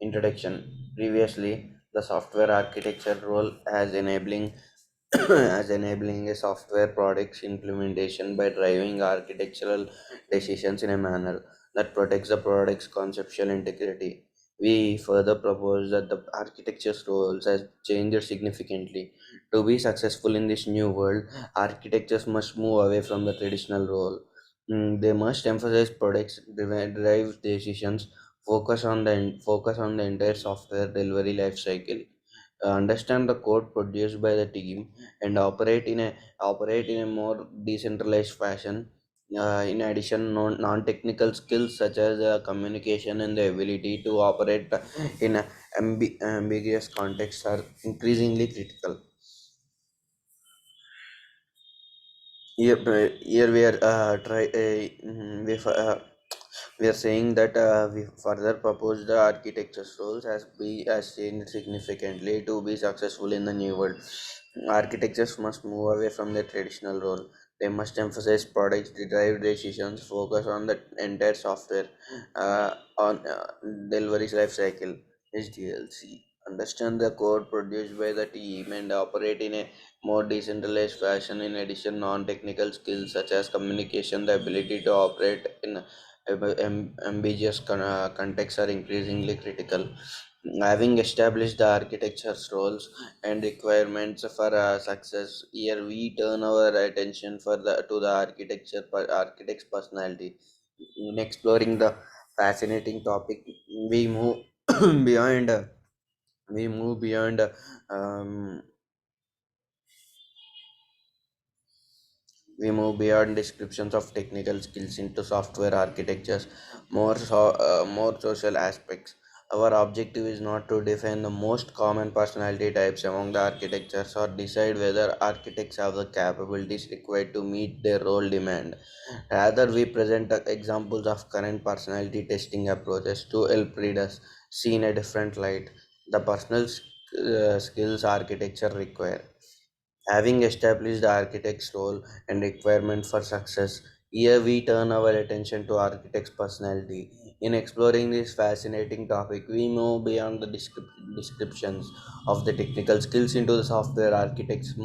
Introduction. Previously, the software architecture role as enabling as enabling a software product's implementation by driving architectural decisions in a manner that protects the product's conceptual integrity. We further propose that the architecture's roles has changed significantly. To be successful in this new world, architectures must move away from the traditional role. They must emphasize products drive decisions, focus on the entire software delivery life cycle, understand the code produced by the team, and operate in a more decentralized fashion. In addition, non-technical skills such as communication and the ability to operate in ambiguous contexts are increasingly critical. Here we are we are saying that we further propose the architecture roles as changed significantly to be successful in the new world. Architectures must move away from their traditional role. They must emphasize products, derive decisions, focus on the entire software on delivery life cycle (SDLC). Understand the code produced by the team and operate in a more decentralized fashion. In addition, non-technical skills such as communication, the ability to operate in ambiguous contexts are increasingly critical. Having established the architecture's roles and requirements for success, here we turn our attention to the architect's personality. In exploring the fascinating topic, we move beyond we move beyond um, we move beyond descriptions of technical skills into software architectures, more social aspects. Our objective is not to define the most common personality types among the architectures or decide whether architects have the capabilities required to meet their role demand. Rather, we present examples of current personality testing approaches to help readers see in a different light the skills architecture require. Having established the architect's role and requirement for success, here we turn our attention to architect's personality. In exploring this fascinating topic, we move beyond the descriptions of the technical skills into the software architecture's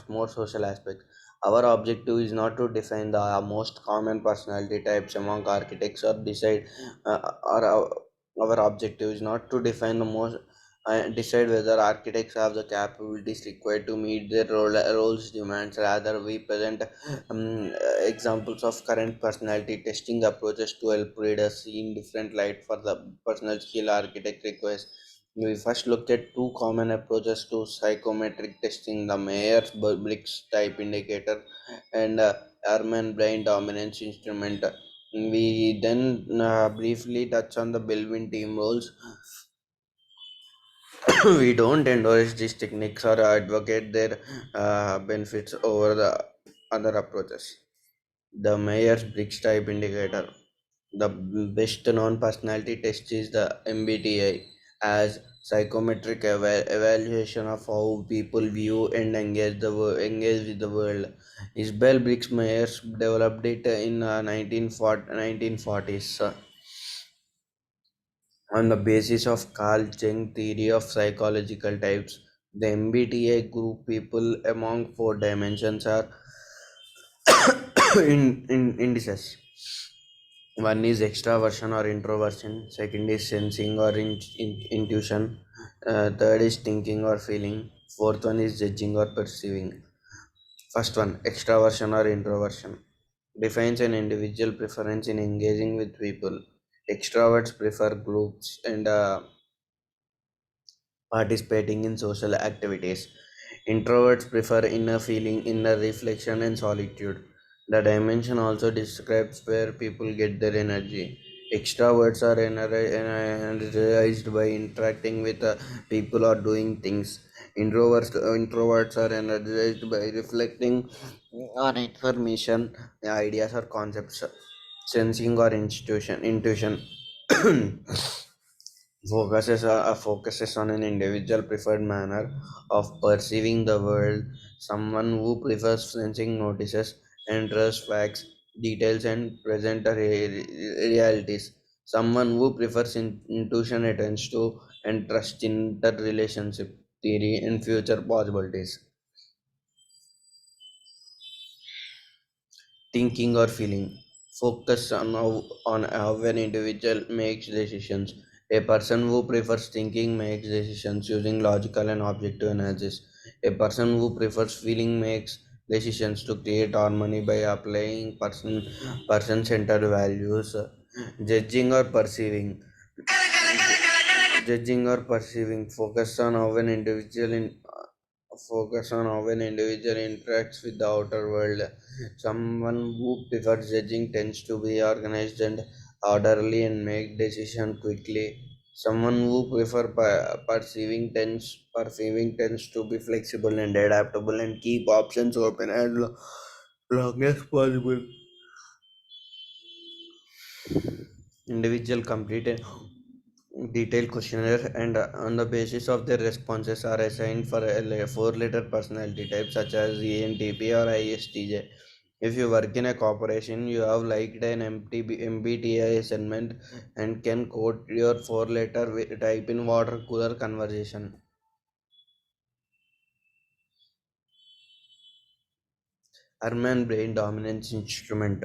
more social aspects. Our objective is not to define the most common personality types among architects or decide, or our objective is not to define the most decide whether architects have the capabilities required to meet their roles demands. Rather, we present examples of current personality testing approaches to help readers see in different light for the personal skill architect requires. We first looked at two common approaches to psychometric testing: the Myers-Briggs type indicator and Herman brain dominance instrument. We then briefly touch on the Belvin team roles. We don't endorse these techniques or advocate their benefits over the other approaches. The Myers Briggs type indicator. The best known personality test is the MBTI, as psychometric evaluation of how people view and engage with the world. Isabel Briggs Myers developed it in 1940s. On the basis of Carl Jung theory of psychological types, the MBTI group people among four dimensions are indices. One is extraversion or introversion, second is sensing or intuition, third is thinking or feeling, fourth one is judging or perceiving. First one, extraversion or introversion, defines an individual preference in engaging with people. Extroverts prefer groups and participating in social activities. Introverts prefer inner reflection, and solitude. The dimension also describes where people get their energy. Extroverts are energized by interacting with people or doing things. Introverts are energized by reflecting on information, ideas, or concepts. Sensing or intuition focuses on an individual preferred manner of perceiving the world. Someone who prefers sensing notices and trusts facts, details, and present realities. Someone who prefers intuition attends to and trust interrelationship theory and future possibilities. Thinking or feeling. Focus on how an individual makes decisions. A person who prefers thinking makes decisions using logical and objective analysis. A person who prefers feeling makes decisions to create harmony by applying person-centered values. Judging or perceiving. Judging or perceiving. Focus on how an individual interacts with the outer world. Someone who prefers judging tends to be organized and orderly and make decisions quickly. Someone who perceiving tends to be flexible and adaptable and keep options open as long as possible. Individual complete a detailed questionnaire and on the basis of their responses are assigned for four-letter personality types such as ENTP or ISTJ. If you work in a corporation, you have liked an MBTI assignment and can code your four-letter type in water cooler conversation. Herman Brain Dominance Instrument.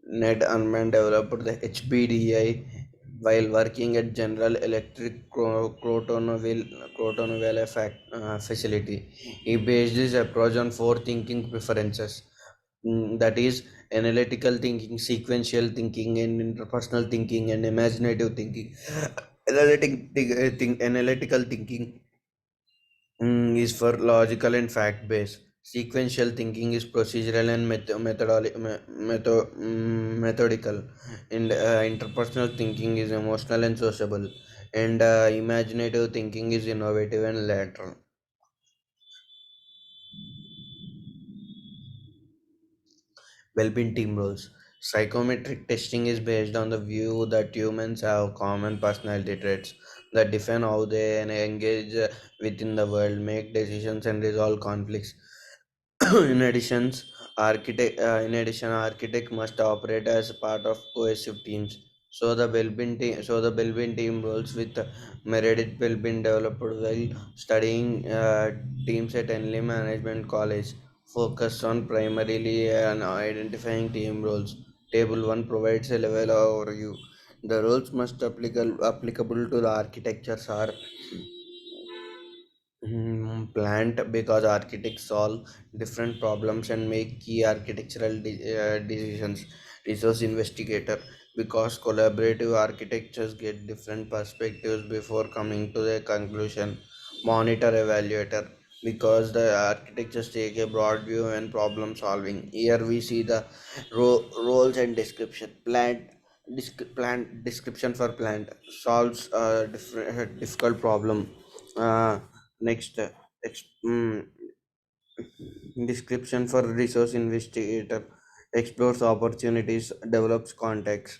Ned Urban developed the HBDI while working at General Electric Crotonville facility. He based his approach on four thinking preferences. That is analytical thinking, sequential thinking, and interpersonal thinking, and imaginative thinking. Analytical thinking is for logical and fact based. Sequential thinking is procedural and methodical. And interpersonal thinking is emotional and sociable. And imaginative thinking is innovative and lateral. Well-being team roles. Psychometric testing is based on the view that humans have common personality traits that define how they engage within the world, make decisions, and resolve conflicts. In addition, architect must operate as part of cohesive teams. So the Belbin team roles with Meredith Belbin developed while studying teams at Henley Management College. Focus on primarily on identifying team roles. Table 1 provides a level overview. The roles must applicable to the architectures are plant because architects solve different problems and make key architectural decisions. Resource investigator because collaborative architectures get different perspectives before coming to a conclusion. Monitor evaluator because the architectures take a broad view and problem solving. Here we see the roles and description. Plant description for plant solves a difficult problem. Next, description for resource investigator explores opportunities, develops context.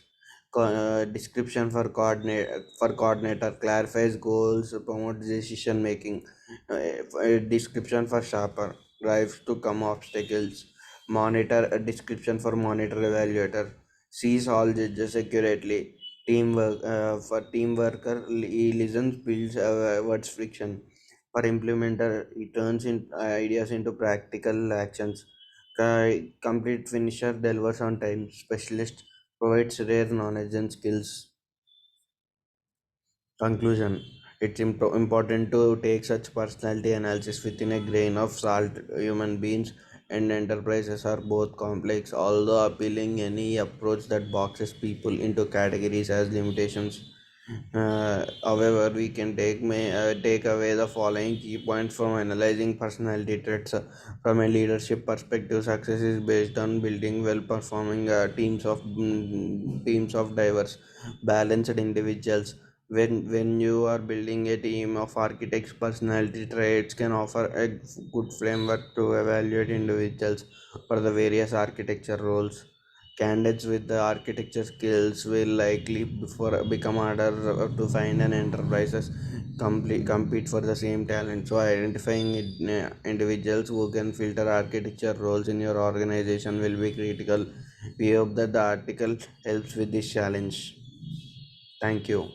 Description for coordinator clarifies goals, promotes decision making. Description for sharper drives to come obstacles. Monitor a description for monitor evaluator sees all judges accurately. Teamwork for team worker he listens builds words friction. For implementer he turns ideas into practical actions. Complete finisher delivers on time. Specialist provides rare knowledge and skills. Conclusion. It's important to take such personality analysis within a grain of salt. Human beings and enterprises are both complex, although appealing. Any approach that boxes people into categories has limitations. However, we can take away the following key points from analyzing personality traits. From a leadership perspective, success is based on building well-performing teams of diverse, balanced individuals. When you are building a team of architects, personality traits can offer a good framework to evaluate individuals for the various architecture roles. Candidates with the architecture skills will likely become harder to find and enterprises compete for the same talent. So, identifying individuals who can filter architecture roles in your organization will be critical. We hope that the article helps with this challenge. Thank you.